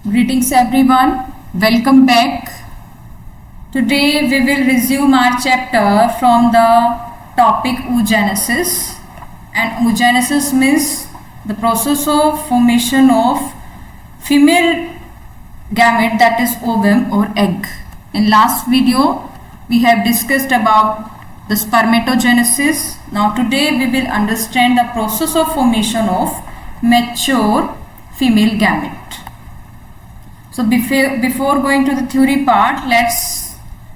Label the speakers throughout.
Speaker 1: Greetings everyone, welcome back. Today we will resume our chapter from the topic oogenesis, and oogenesis means the process of formation of female gamete, that is ovum or egg. In last video we have discussed about the spermatogenesis. Now today we will understand the process of formation of mature female gamete. So before going to the theory part, let's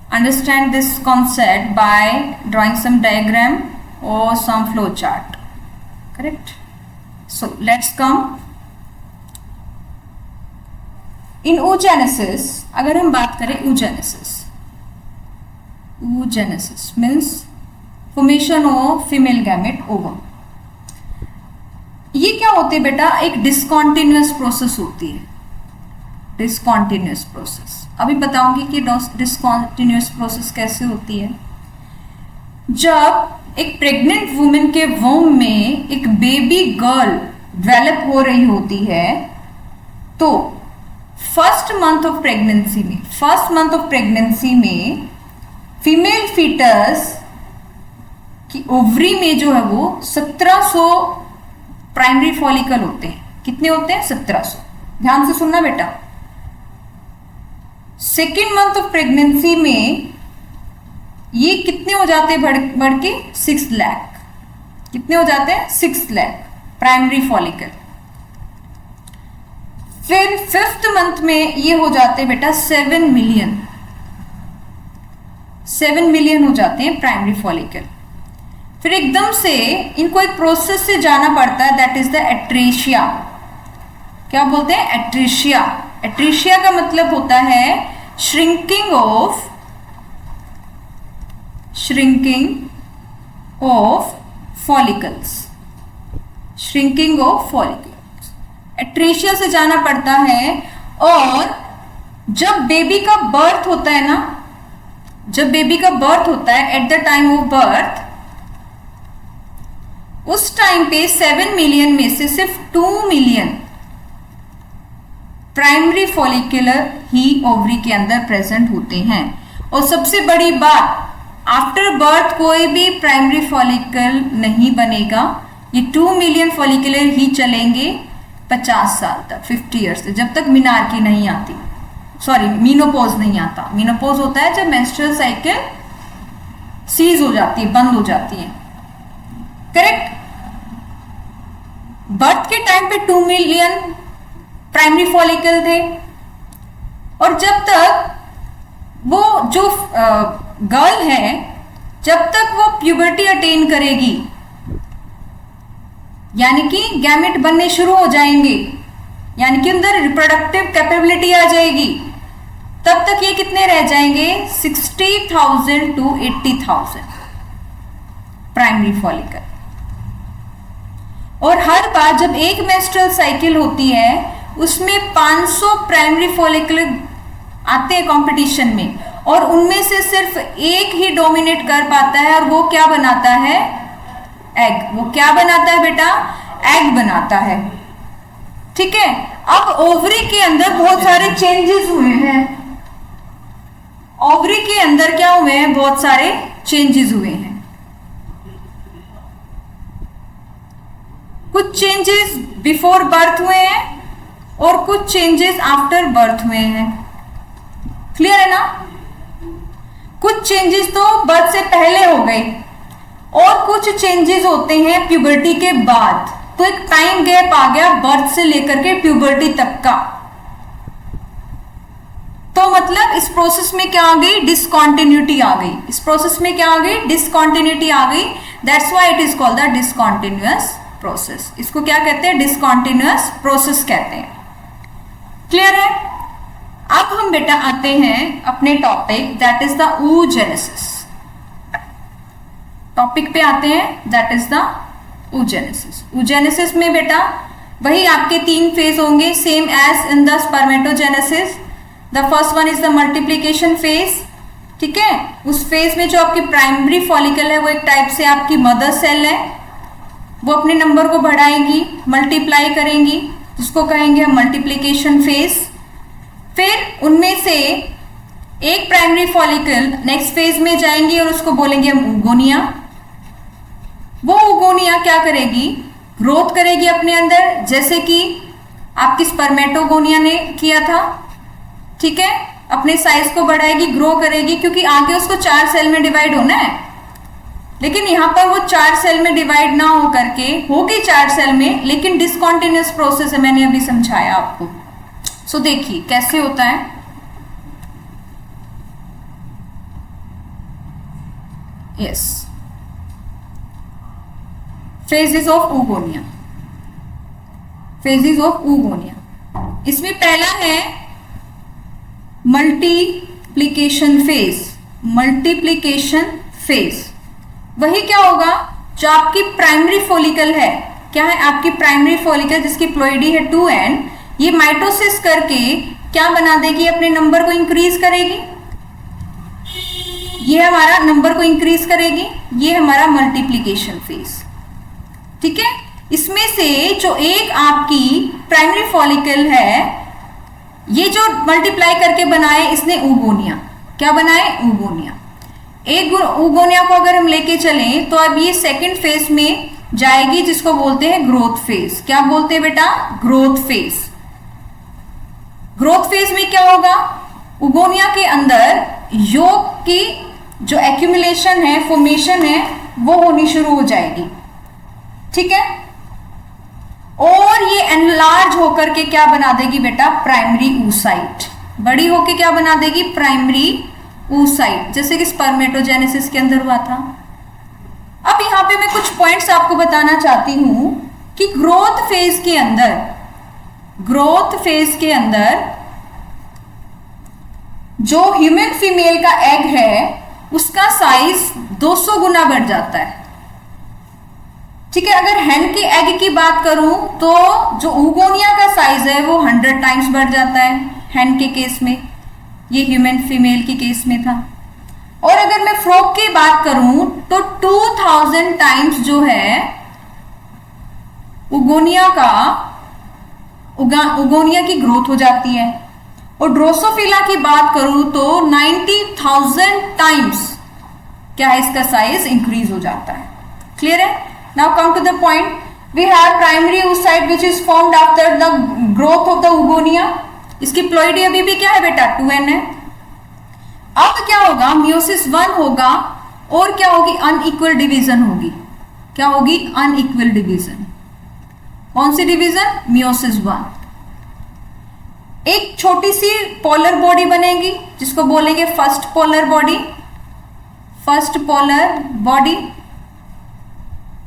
Speaker 1: understand this concept by drawing some diagram or some flow chart. Correct? So let's come. In oogenesis, अगर हम बात करें oogenesis means formation of female gamete ovum. ये क्या होती है बेटा? एक डिसकॉन्टिन्यूअस प्रोसेस होती है. डिसकॉन्टिन्यूअस प्रोसेस अभी बताऊंगी कि डिसकॉन्टिन्यूअस प्रोसेस कैसे होती है. जब एक प्रेग्नेंट वुमेन के वोम में एक बेबी गर्ल डेवलप हो रही होती है तो फर्स्ट मंथ ऑफ प्रेगनेंसी में फीमेल फीटस की ओवरी में जो है वो 1700 प्राइमरी फॉलिकल होते हैं. कितने होते हैं? 1700. ध्यान से सुनना बेटा. सेकेंड मंथ ऑफ प्रेगनेंसी में ये कितने हो जाते हैं बढ़ के 6 लाख. कितने हो जाते हैं? 6 लाख प्राइमरी फॉलिकल. फिर फिफ्थ मंथ में ये हो जाते हैं बेटा 7 मिलियन हो जाते हैं प्राइमरी फॉलिकल. फिर एकदम से इनको एक प्रोसेस से जाना पड़ता है, दैट इज द एट्रेशिया. क्या बोलते हैं? एट्रेशिया. एट्रेशिया का मतलब होता है श्रिंकिंग ऑफ फॉलिकल्स. एट्रेशिया से जाना पड़ता है. और जब बेबी का बर्थ होता है ना, at the time of birth, उस टाइम पे 7 मिलियन में से सिर्फ 2 मिलियन प्राइमरी फॉलिकुलर ही ओवरी के अंदर प्रेजेंट होते हैं. और सबसे बड़ी बात, आफ्टर बर्थ कोई भी प्राइमरी फॉलिकल नहीं बनेगा. ये 2 मिलियन फॉलिकुलर ही चलेंगे 50 साल तक, 50 ईयर्स तक, जब तक मीनार्की नहीं आती. सॉरी, मीनोपॉज नहीं आता. मीनोपॉज होता है जब मेंस्ट्रुअल साइकिल सीज हो जाती है, बंद हो जाती है. करेक्ट. बर्थ के टाइम पे 2 मिलियन प्राइमरी फॉलिकल थे. और जब तक वो जो गर्ल है, जब तक वो प्यूबर्टी अटेन करेगी, यानी कि गैमेट बनने शुरू हो जाएंगे, यानी कि अंदर रिप्रोडक्टिव कैपेबिलिटी आ जाएगी, तब तक ये कितने रह जाएंगे? 60,000 to 80,000 प्राइमरी फॉलिकल. और हर बार जब एक मेंस्ट्रुअल साइकिल होती है उसमें 500 प्राइमरी फॉलिकल आते हैं कंपटीशन में, और उनमें से सिर्फ एक ही डोमिनेट कर पाता है. और वो क्या बनाता है? एग. वो क्या बनाता है बेटा? एग बनाता है. ठीक है. अब ओवरी के अंदर बहुत सारे चेंजेस हुए हैं. ओवरी के अंदर क्या हुए हैं? बहुत सारे चेंजेस हुए हैं. कुछ चेंजेस बिफोर बर्थ हुए हैं और कुछ चेंजेस आफ्टर बर्थ हुए हैं. क्लियर है ना? कुछ चेंजेस तो बर्थ से पहले हो गए और कुछ चेंजेस होते हैं प्यूबर्टी के बाद. तो एक टाइम गैप आ गया बर्थ से लेकर के प्यूबर्टी तक का. तो मतलब इस प्रोसेस में क्या आ गई? डिसकॉन्टिन्यूटी आ गई. डिसकॉन्टिन्यूटी आ गई. That's why it is called the discontinuous process. इसको क्या कहते हैं? डिसकॉन्टिन्यूअस प्रोसेस कहते हैं. क्लियर है? अब हम बेटा आते हैं अपने topic, that is the oogenesis. Topic पे आते हैं, that is the oogenesis. oogenesis में बेटा वही आपके 3 फेज होंगे, same as in the spermatogenesis. The first one is the multiplication phase. ठीक है. उस फेज में जो आपकी प्राइमरी फॉलिकल है वो एक टाइप से आपकी मदर सेल है. वो अपने नंबर को बढ़ाएगी, मल्टीप्लाई करेंगी, जिसको कहेंगे हम मल्टीप्लीकेशन फेज. फिर उनमें से एक प्राइमरी फॉलिकल नेक्स्ट फेज में जाएंगी और उसको बोलेंगे हम ऊगोनिया। वो ऊगोनिया क्या करेगी, ग्रोथ करेगी अपने अंदर, जैसे कि आपकी स्पर्मेटोगोनिया ने किया था। ठीक है, अपने साइज को बढ़ाएगी, ग्रो करेगी, क्योंकि आगे उसको 4 सेल में डिवाइड होना है। लेकिन यहां पर वो 4 सेल में डिवाइड ना हो करके होगी 4 सेल में, लेकिन डिसकंटिन्यूअस प्रोसेस है, मैंने अभी समझाया आपको। सो देखिए कैसे होता है। Yes, phases of oogonia. Phases of oogonia, इसमें पहला है मल्टीप्लिकेशन फेज। मल्टीप्लिकेशन फेज वही क्या होगा, जो आपकी प्राइमरी फॉलिकल है, क्या है आपकी प्राइमरी फॉलिकल जिसकी प्लॉइडी है 2n, ये माइटोसिस करके क्या बना देगी, अपने नंबर को इंक्रीज करेगी। ये हमारा नंबर को इंक्रीज करेगी, ये हमारा मल्टीप्लिकेशन फेज। ठीक है, इसमें से जो एक आपकी प्राइमरी फॉलिकल है, ये जो मल्टीप्लाई करके बनाए इसने ऊगोनिया, क्या बनाए, ऊगोनिया। एक ऊगोनिया को अगर हम लेके चलें तो अब ये सेकंड फेज में जाएगी, जिसको बोलते हैं ग्रोथ फेज। क्या बोलते हैं बेटा, ग्रोथ फेज। ग्रोथ फेज में क्या होगा, ऊगोनिया के अंदर योग की जो एक्यूमुलेशन है, फॉर्मेशन है, वो होनी शुरू हो जाएगी। ठीक है, और ये एनलार्ज होकर के क्या बना देगी बेटा, प्राइमरी oocyte। बड़ी होके क्या बना देगी, प्राइमरी oocyte, जैसे कि स्पर्मेटोजेनेसिस के अंदर हुआ था। अब यहां पे मैं कुछ पॉइंट्स आपको बताना चाहती हूं कि ग्रोथ फेज के अंदर, ग्रोथ फेज के अंदर जो ह्यूमन फीमेल का एग है उसका साइज 200 गुना बढ़ जाता है। ठीक है, अगर हेन के एग की बात करूं तो जो ऊगोनिया का साइज है वो 100 टाइम्स बढ़ जाता है हेन के केस में, ये ह्यूमन फीमेल के केस में था। और अगर मैं फ्रॉग की बात करूं तो 2000 टाइम्स जो है ऊगोनिया की ग्रोथ हो जाती है। और ड्रोसोफिला की बात करूं तो 90,000 टाइम्स क्या है, इसका साइज इंक्रीज हो जाता है। क्लियर है? Now come to the point, we have primary oocyte which is formed after the growth of the oogonia. इसकी प्लॉइडी अभी भी क्या है बेटा, 2n है। अब क्या होगा, मियोसिस 1 होगा और क्या होगी, अनइक्वल डिवीजन होगी। क्या होगी, अनइक्वल डिवीजन। कौन सी डिवीजन, मियोसिस 1। एक छोटी सी पोलर बॉडी बनेगी जिसको बोलेंगे first polar body, first polar body.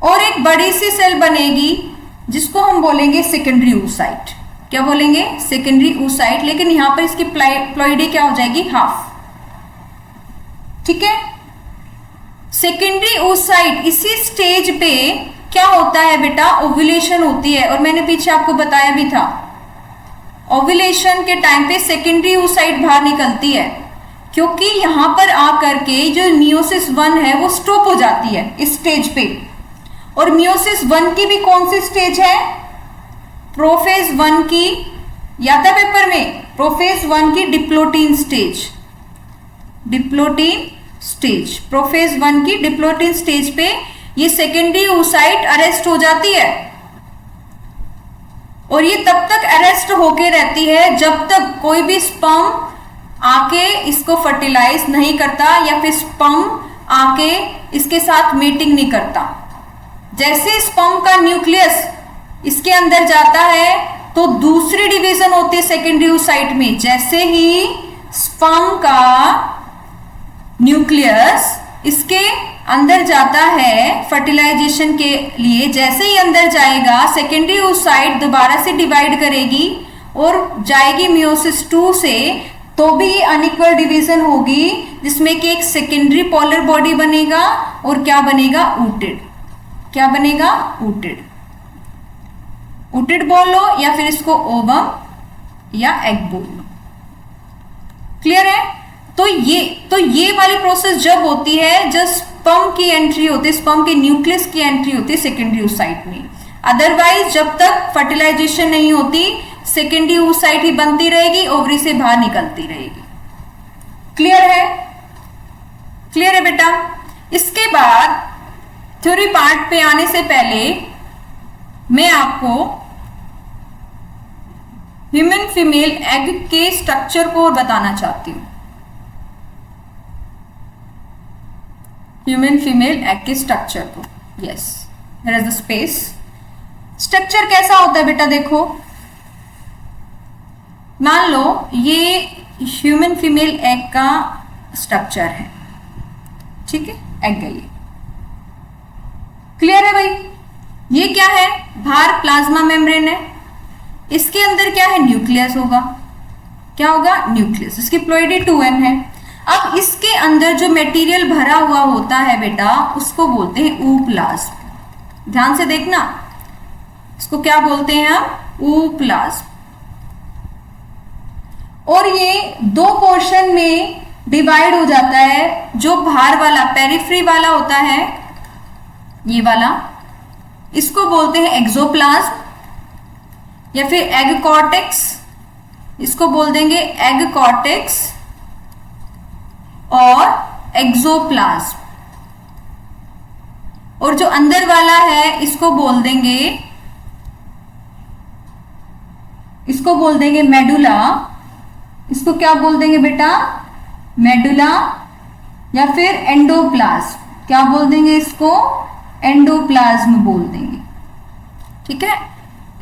Speaker 1: और एक बड़ी सी सेल बनेगी जिसको हम बोलेंगे सेकेंडरी oocyte। क्या बोलेंगे, सेकेंडरी oocyte। लेकिन यहां पर इसकी प्लॉइडी क्या हो जाएगी, हाफ। ठीक है, सेकेंडरी oocyte इसी स्टेज पे क्या होता है बेटा, ओव्यूलेशन होती है। और मैंने पीछे आपको बताया भी था, ओव्यूलेशन के टाइम पे सेकेंडरी oocyte बाहर निकलती है, क्योंकि यहां पर आकर के जो मियोसिस 1 है वो स्टॉप हो जाती है इस स्टेज पे। और मियोसिस 1 की भी कौन सी स्टेज है, प्रोफेज 1 की, याद है पेपर में, प्रोफेज 1 की diplotene stage, diplotene stage. Prophase 1 की डिप्लोटीन स्टेज पे ये सेकेंडरी oocyte अरेस्ट हो जाती है। और ये तब तक अरेस्ट होके रहती है जब तक कोई भी स्पर्म आके इसको फर्टिलाइज नहीं करता, या फिर स्पर्म आके इसके साथ मेटिंग नहीं करता। जैसे स्पर्म का न्यूक्लियस इसके अंदर जाता है तो दूसरी डिवीजन होती है सेकेंडरी oocyte में। जैसे ही स्पर्म का न्यूक्लियस इसके अंदर जाता है फर्टिलाइजेशन के लिए, जैसे ही अंदर जाएगा सेकेंडरी oocyte दोबारा से डिवाइड करेगी और जाएगी मियोसिस 2 से, तो भी ये अनइक्वल डिवीजन होगी, जिसमें कि एक सेकेंडरी पोलर बॉडी बनेगा और क्या बनेगा, ooted। क्या बनेगा, ooted। ooted बोल लो या फिर इसको ओवम या एग बोल लो। क्लियर है? तो ये वाली प्रोसेस जब होती है जब स्पर्म की एंट्री होती है, स्पर्म के न्यूक्लियस की एंट्री होती है सेकेंडरी oocyte में। अदरवाइज जब तक फर्टिलाइजेशन नहीं होती सेकेंडरी oocyte ही बनती रहेगी, ओवरी से बाहर निकलती रहेगी। क्लियर है? क्लियर है बेटा? इसके बाद थ्योरी पार्ट पे आने से पहले मैं आपको ह्यूमन फीमेल एग के स्ट्रक्चर को और बताना चाहती हूं। ह्यूमन फीमेल एग के स्ट्रक्चर को, yes, there is the space. Structure कैसा होता है बेटा? देखो, मान लो ये ह्यूमन फीमेल एग का स्ट्रक्चर है, ठीक है, एग है ये। क्लियर है भाई? ये क्या है? बाहर प्लाज्मा मेम्ब्रेन है, इसके अंदर क्या है? न्यूक्लियस होगा। क्या होगा? न्यूक्लियस। इसकी प्लॉइडी 2n है। अब इसके अंदर जो मटेरियल भरा हुआ होता है बेटा, उसको बोलते हैं ooप्लाज्म। ध्यान से देखना, इसको क्या बोलते हैं हम? ooप्लाज्म। और ये दो पोर्शन में डिवाइड हो जाता है। जो बाहर वाला पेरिफ्री वाला होता है, ये वाला, इसको बोलते हैं एक्सोप्लाज्म या फिर एग कॉर्टेक्स, इसको बोल देंगे एग कॉर्टेक्स और एक्सोप्लाज्म। और जो अंदर वाला है इसको बोल देंगे मेडुला। इसको क्या बोल देंगे बेटा? मेडुला या फिर एंडोप्लाज्म। क्या बोल देंगे इसको? एंडोप्लाज्म बोल देंगे, ठीक है,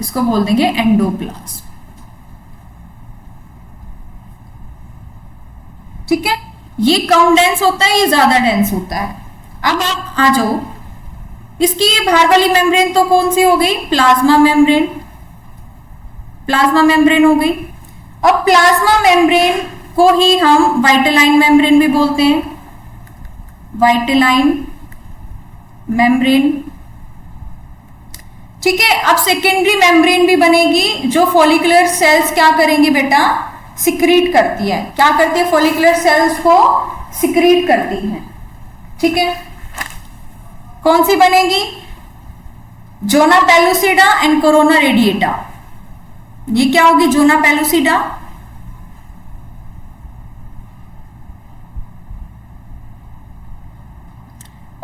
Speaker 1: इसको बोल देंगे एंडोप्लाज्म। ठीक है, ये कम डेंस होता है, ये ज्यादा डेंस होता है। अब आप आ जाओ, इसकी ये बाहर वाली मेम्ब्रेन तो कौन सी हो गई? Plasma membrane. प्लाज्मा मेम्ब्रेन हो गई। अब प्लाज्मा मेम्ब्रेन को ही हम वाइटेलाइन मेम्ब्रेन भी बोलते हैं, वाइटेलाइन मेम्ब्रेन। ठीक है, अब सेकेंडरी मेम्ब्रेन भी बनेगी, जो फॉलिकुलर सेल्स क्या करेंगे बेटा? सिक्रीट करती है। क्या करती है? फॉलिकुलर सेल्स को सिक्रीट करती है। ठीक है, कौन सी बनेगी? Zona pellucida and corona radiata. ये क्या होगी? जोना पेलुसिडा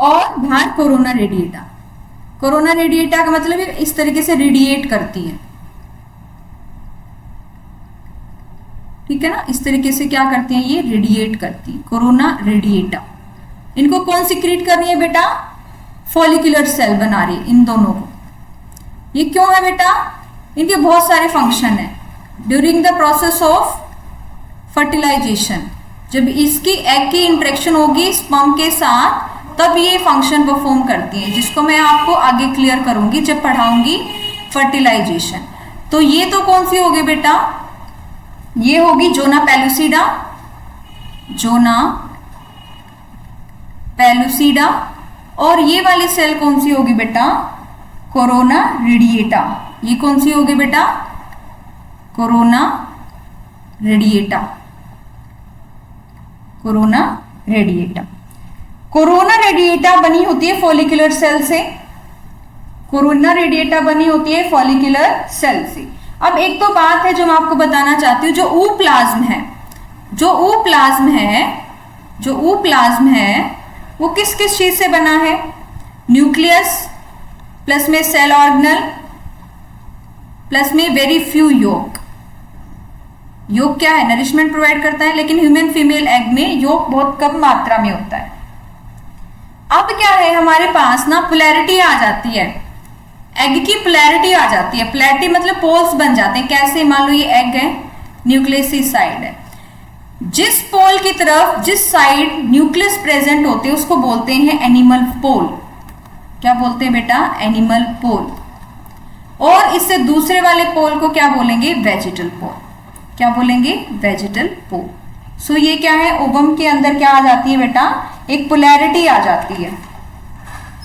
Speaker 1: और बाहर कोरोना रेडिएटा। कोरोना रेडिएटा का मतलब इस तरीके से रेडिएट करती है, ठीक है ना, इस तरीके से क्या करती है? ये रेडिएट करती है, कोरोना रेडिएटा। इनको कौन सिक्रीट कर रही है बेटा? फॉलिकुलर सेल बना रही है इन दोनों को। ये क्यों है बेटा? इनके बहुत सारे फंक्शन है। During the process of fertilisation, जब इसकी एग की इंटरेक्शन होगी स्पर्म के साथ, तब ये फंक्शन परफॉर्म करती है, जिसको मैं आपको आगे क्लियर करूंगी जब पढ़ाऊंगी फर्टिलाइजेशन। तो ये तो कौन सी होगी बेटा? ये होगी जोना पेलुसिडा, जोना पेलुसिडा। और ये वाली सेल कौन सी होगी बेटा? Corona radiata. ये कौन सी होगी बेटा? Corona radiata, corona radiata. Corona radiata बनी होती है फॉलिकुलर सेल से, कोरोना रेडिएटा बनी होती है फॉलिकुलर सेल से। अब एक तो बात है जो मैं आपको बताना चाहती हूँ, जो ooप्लाज्म है, जो ooप्लाज्म है वो किस किस चीज से बना है? न्यूक्लियस प्लस में सेल ऑर्गेनल प्लस में वेरी फ्यू योक। योक क्या है? नरिशमेंट प्रोवाइड करता है, लेकिन ह्यूमन फीमेल एग में योक बहुत कम मात्रा में होता है। अब क्या है, हमारे पास ना पोलैरिटी आ जाती है, एग की पोलैरिटी आ जाती है। पोलैरिटी मतलब पोल्स बन जाते हैं। कैसे? मान लो ये एग है, न्यूक्लियस इस साइड है, जिस पोल की तरफ, जिस साइड न्यूक्लियस प्रेजेंट होते हैं उसको बोलते हैं एनिमल पोल। क्या बोलते हैं बेटा? एनिमल पोल। और इससे दूसरे वाले पोल को क्या बोलेंगे? वेजिटल पोल। क्या बोलेंगे? वेजिटल पोल। सो ये क्या है? ओवम के अंदर क्या आ जाती है बेटा? एक पोलैरिटी आ जाती है।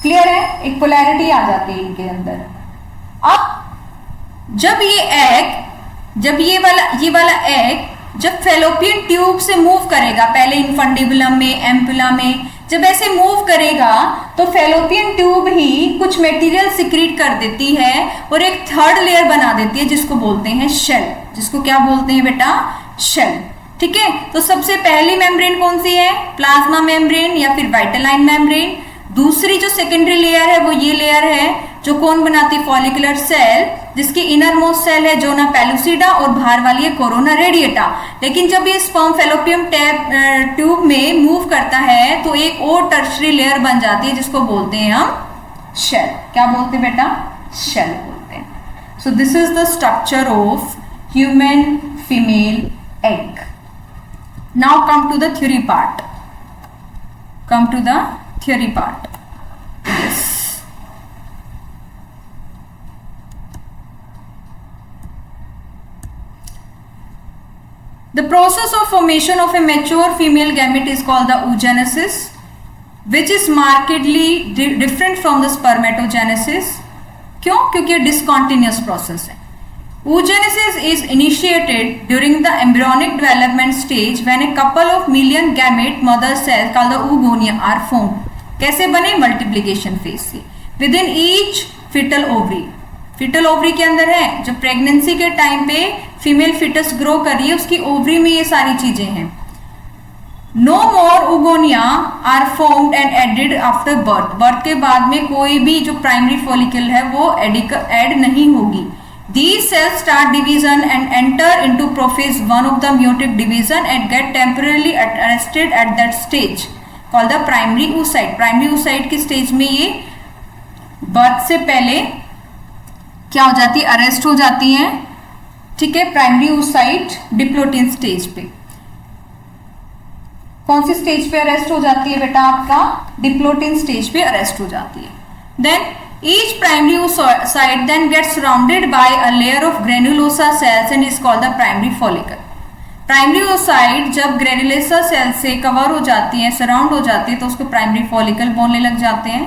Speaker 1: क्लियर है? एक पोलैरिटी आ जाती है इनके अंदर। अब जब ये एग, जब ये वाला एग जब फेलोपियन ट्यूब से मूव करेगा, पहले इनफंडिबुलम में, एम्पुला में, जब ऐसे मूव करेगा तो फैलोपियन ट्यूब ही कुछ मटेरियल सिक्रीट कर देती है और एक थर्ड लेयर बना देती है जिसको बोलते हैं शेल। जिसको क्या बोलते हैं बेटा? शेल। ठीक है, तो सबसे पहली मेम्ब्रेन कौन सी है? प्लाज्मा मेम्ब्रेन या फिर वाइटेलाइन मेम्ब्रेन। दूसरी जो सेकेंडरी लेयर है वो ये लेयर है जो कौन बनाती है? फॉलिकुलर सेल, जिसकी इनर मोस्ट सेल है जोना पेलुसिडा और बाहर वाली है कोरोना रेडिएटा। लेकिन जब ये स्पर्म फैलोपियन ट्यूब में मूव करता है तो एक और टर्शरी लेयर बन जाती है जिसको बोलते हैं हम शेल। क्या बोलते हैं बेटा? शेल बोलते हैं। So this is the structure of human female egg. Now come to the theory part. Come to the theory part. Yes. The process of formation of a mature female gamete is called the oogenesis, which is markedly different from the spermatogenesis. क्यों? क्योंकि ये discontinuous process है। Oogenesis is initiated during the embryonic development stage when a couple of million gamete mother cells called the oogonia are formed. कैसे बने? Multiplication phase से। Within each foetal ovary. Foetal ovary के अंदर है, जब pregnancy के time पे female foetus grow कर रही है उसकी ओवरी में ये सारी चीजें हैं। No more oogonia are formed and added after birth. Birth के बाद में कोई भी जो प्राइमरी फॉलिकल है वो एड नहीं होगी। These cells start division and enter into prophase 1 of the meiotic division and get temporarily arrested at that stage called the primary oocyte. Primary oocyte की स्टेज में ये बर्थ से पहले क्या हो जाती है? अरेस्ट हो जाती हैं। ठीक है, प्राइमरी oocyte डिप्लोटिन स्टेज पे। कौन सी स्टेज पे अरेस्ट हो जाती है बेटा? आपका डिप्लोटिन स्टेज पे अरेस्ट हो जाती है। Then each primary oocyte then gets surrounded by a layer of granulosa cells and is called the primary follicle. Primary oocyte जब granulosa cells से कवर हो जाती है, सराउंड हो जाती है, तो उसको प्राइमरी फॉलिकल बोलने लग जाते हैं।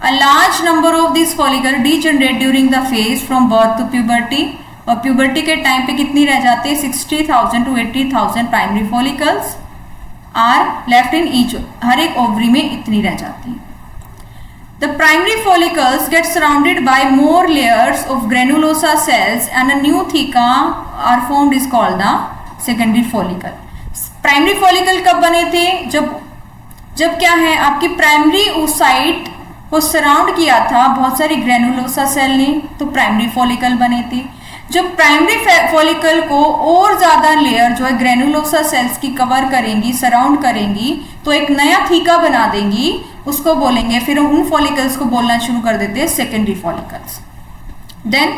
Speaker 1: A large number of these follicles degenerate during the phase from birth to puberty. और प्यूबर्टी के टाइम पे कितनी रह जाती है? 60,000 to 80,000 primary follicles are left in each. हर एक ओवरी में इतनी रह जाती है। The primary follicles get surrounded by more layers of granulosa cells and a new theca are formed is called the secondary follicle. Primary follicle कब बने थे? जब क्या है आपकी प्राइमरी oocyte को सराउंड किया था बहुत सारी ग्रेनुलोसा सेल ने, तो प्राइमरी फॉलिकल बने थे। जब प्राइमरी फॉलिकल को और ज्यादा लेयर जो है ग्रेनुलोसा सेल्स की कवर करेंगी, सराउंड करेंगी, तो एक नया थीका बना देंगी, उसको बोलेंगे। फिर उन फॉलिकल्स को बोलना शुरू कर देते हैं secondary follicles. Then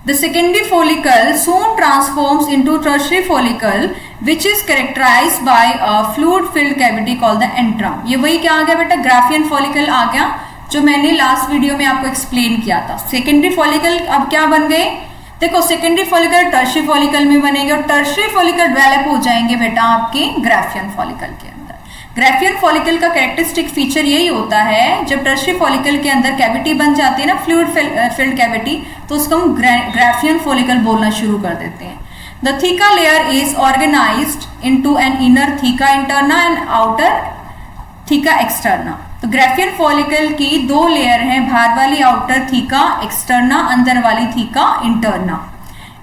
Speaker 1: the secondary follicle soon transforms into tertiary follicle which is characterised by a fluid filled cavity called the antrum. ये वही क्या आ गया बेटा? ग्राफियन फॉलिकल आ गया, जो मैंने लास्ट वीडियो में आपको एक्सप्लेन किया था। सेकेंडरी फॉलिकल अब क्या बन गए? देखो, सेकेंडरी फॉलिकल टर्शरी फॉलिकल में बनेंगे और टर्शरी फॉलिकल डेवलप हो जाएंगे बेटा आपके ग्राफियन फॉलिकल के अंदर। ग्राफियन फॉलिकल का कैरेक्टरिस्टिक फीचर यही होता है, जब टर्शरी फॉलिकल के अंदर कैविटी बन जाती है ना, फ्लूइड फिल्ड कैविटी, तो उसको हम ग्राफियन फॉलिकल बोलना शुरू कर देते हैं। The theca layer is organised into an inner theca interna and outer theca externa. तो ग्राफियन फॉलिकल की दो लेयर हैं, बाहर वाली आउटर थीका एक्सटर्ना, अंदर वाली theca interna.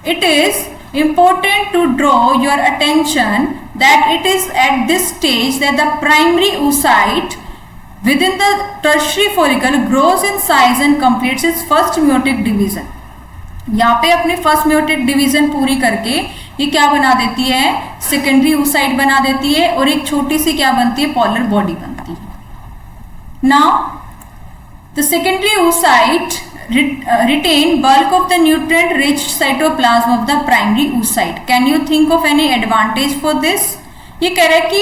Speaker 1: It is important to draw your attention that it is at this stage that the primary oocyte within the tertiary follicle grows in size and completes its first meiotic division. यहाँ पे अपनी first meiotic division पूरी करके ये क्या बना देती है? सेकेंडरी oocyte बना देती है और एक छोटी सी क्या बनती है? पोलर बॉडी बनती है। Now the secondary oocyte retain bulk of the nutrient rich cytoplasm of the primary oocyte. Can you think of any advantage for this? ये कह रहा है कि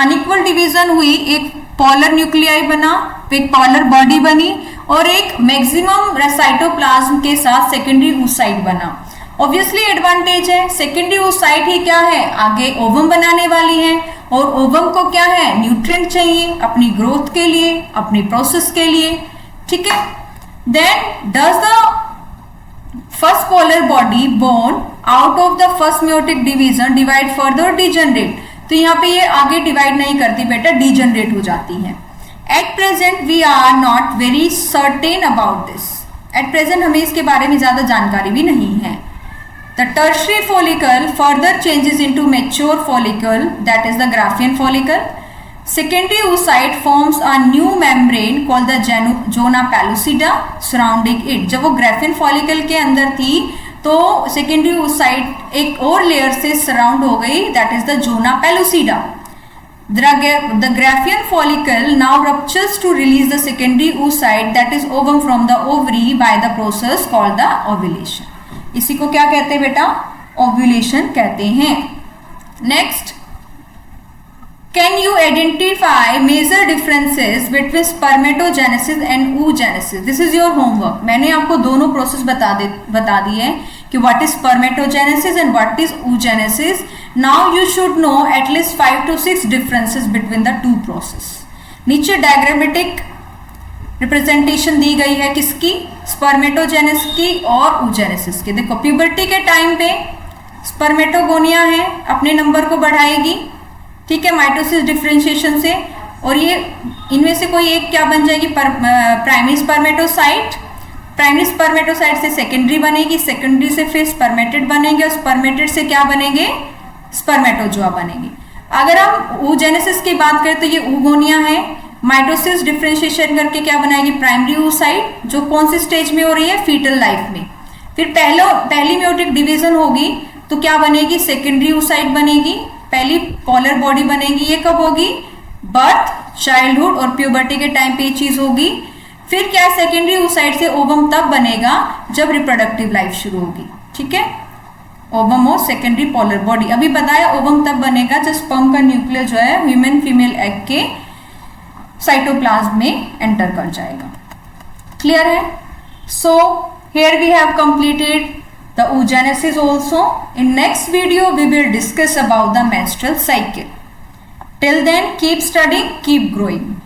Speaker 1: अनइक्वल डिवीजन हुई, एक पोलर न्यूक्लियाई बना, एक पोलर बॉडी बनी और एक मैक्सिमम साइटोप्लाज्म के साथ सेकेंडरी oocyte बना। ऑब्वियसली एडवांटेज है। सेकेंडरी oocyte ही क्या है? आगे ओवम बनाने वाली है और ओवम को क्या है? न्यूट्रिएंट चाहिए अपनी ग्रोथ के लिए, अपनी प्रोसेस के लिए। ठीक है, then does the first polar body born out of the first meiotic division divide further or degenerate? तो यहाँ पे ये आगे डिवाइड नहीं करती बेटा, डिजेनरेट हो जाती है। At present we are not very certain about this. At present हमें इसके बारे में ज्यादा जानकारी भी नहीं है. The tertiary follicle further changes into mature follicle, that is the Graafian follicle. Secondary oocyte forms a new membrane called the zona pellucida surrounding it. जब वो ग्राफियन फॉलिकल के अंदर थी तो सेकेंडरी oocyte एक और लेयर से सराउंड हो गई, that is the zona pellucida. The graphian follicle now ruptures to release the secondary oocyte, that is ovum, from the ovary by the process called the ovulation. इसी को क्या कहते हैं बेटा? ओव्यूलेशन कहते हैं. Next, can you identify major differences between spermatogenesis and oogenesis? This is your homework. मैंने आपको दोनों प्रोसेस बता दी है कि what is spermatogenesis and what is oogenesis. Now you should know at least 5 to 6 differences between the two process. नीचे diagrammatic representation दी गई है किसकी? स्पर्मेटोजेनेसिस की और oogenesis की. देखो प्यूबर्टी के टाइम पे स्पर्मेटोगोनिया है, अपने नंबर को बढ़ाएगी, ठीक है, माइटोसिस डिफरेंशिएशन से, और ये इनमें से कोई एक क्या बन जाएगी? Primary spermatocyte. प्राइमरी स्पर्मेटोसाइट से सेकेंडरी बनेगी, सेकेंडरी से फिर स्पर्मेटेड बनेंगे, और स्पर्मेटेड से क्या बनेंगे? स्पर्मेटोजोआ बनेगी. अगर हम oogenesis की बात करें तो ये oogonia है. माइटोसिस डिफरेंशिएशन करके क्या बनाएगी? प्राइमरी oocyte, जो कौन सी स्टेज में हो रही है? फीटल लाइफ में. फिर पहली म्योटिक डिवीजन होगी तो क्या बनेगी? सेकेंडरी oocyte बनेगी, पहली पोलर बॉडी बनेगी. ये कब होगी? बर्थ, चाइल्डहुड और प्यूबर्टी के टाइम पे ये चीज होगी. फिर क्या? सेकेंडरी oocyte से ओवम तब बनेगा जब रिप्रोडक्टिव लाइफ शुरू होगी. ठीक है, ओवम और सेकेंडरी पोलर बॉडी. अभी बताया ओवम तब बनेगा जब स्पर्म का न्यूक्लियस जो है ह्यूमन फीमेल एग के साइटोप्लाज्म में एंटर कर जाएगा. क्लियर है? So here we have completed the oogenesis also. In next video we will discuss about the menstrual cycle. Till then, keep studying, keep growing.